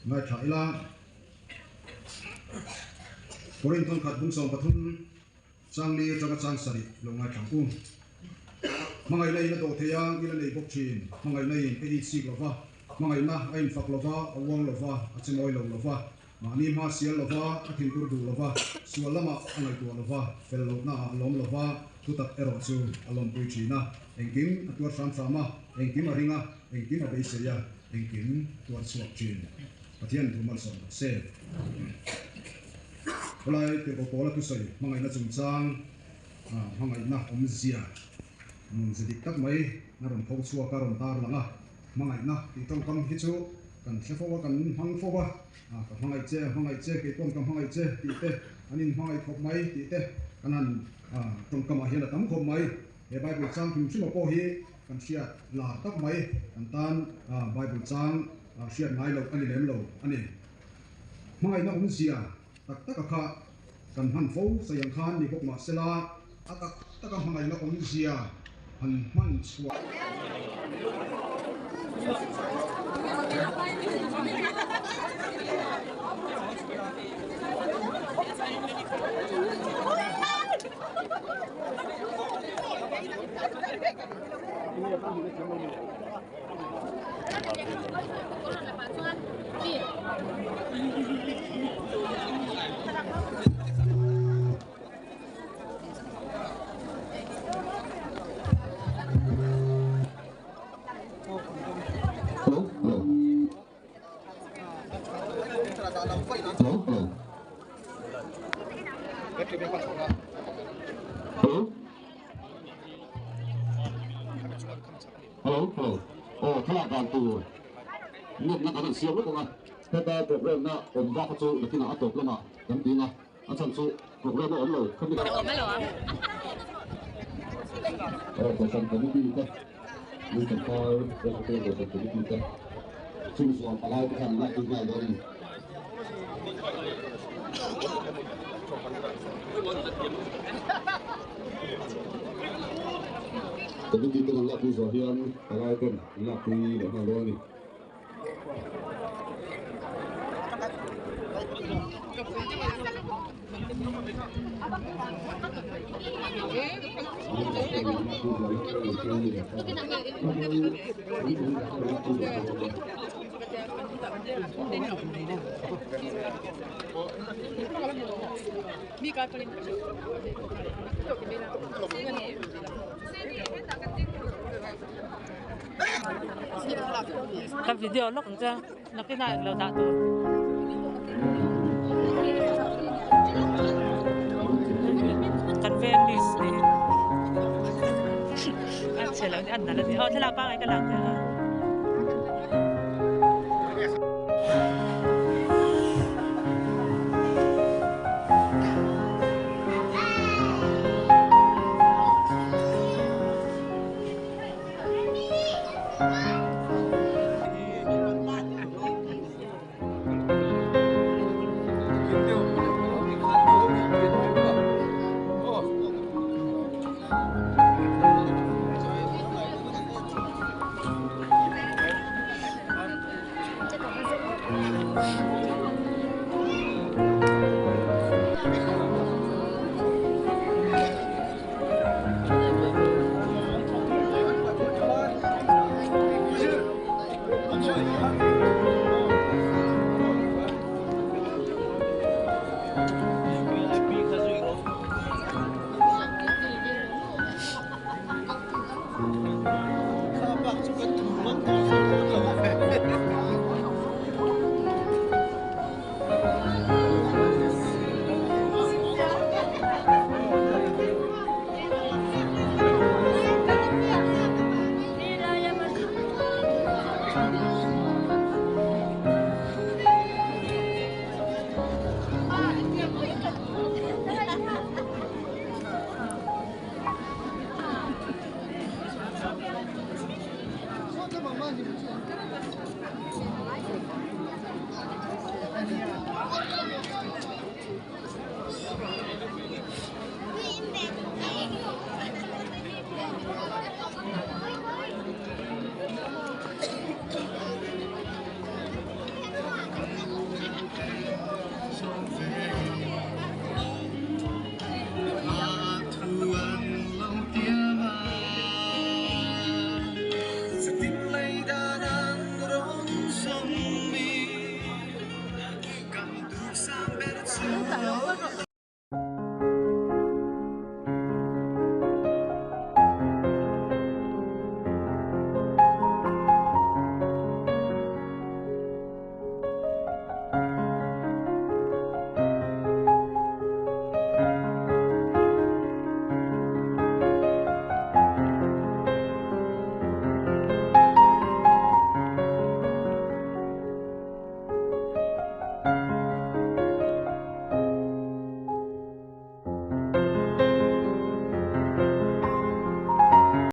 ngay Thái Lan, Korean thôn khát bung sòng pathum sang li cho các sang sari lo ngay thằng cung, mangai này nó đồ thế yang cái này bốc chín, mangai này cái gì xí lova, mangai na anh phật lova, awang lova, achemoi lova, mà ni ma sial lova, atin kurdu lova, sualama angai tua lova, fel lova na lom lova, tutak ero chu alom pui china, engkim atuar sam sama, engkim aringa, engkim abeiseya, engkim tuar suak chin. Pathian thu mal som se holai te ko la tu sai mangai na chung chang mangai na omzia mun zidik tak mai naron phau chua karon tar langa mangai na ti tong kam hi chu kan thlefowa kan hang fowa ka mangai che ke tong kam mangai che ti te anin mangai khop mai ti te kanan tong kam a hian tam khop mai he bible chang kim chu ko hi kan sia la tak mai kan tan bible chang sia ngai lo ani lem lo ani mangai na omzia tak tak kha kan han fo sayang khan ni bok ma sela atak takam mangai na omzia han man chua Hello. Thla dan tu. Net na kan siam lo ma. Ta program na om ba chu lakina atok lama. Dam dina. Acham chu program on lo. Khami. Om lo. Ko san kan ni ta. Ni kan pa ko ko ko ni ta. Chu so palai kan na tu mai lo ni. Tapi kita nak laku Zohian, kalau kan laku dah malu ni. Kan video lo kan nakina lo dato. Kan Venice ni. At sila ni Anna lagi. Oh, sila pa ay kalang.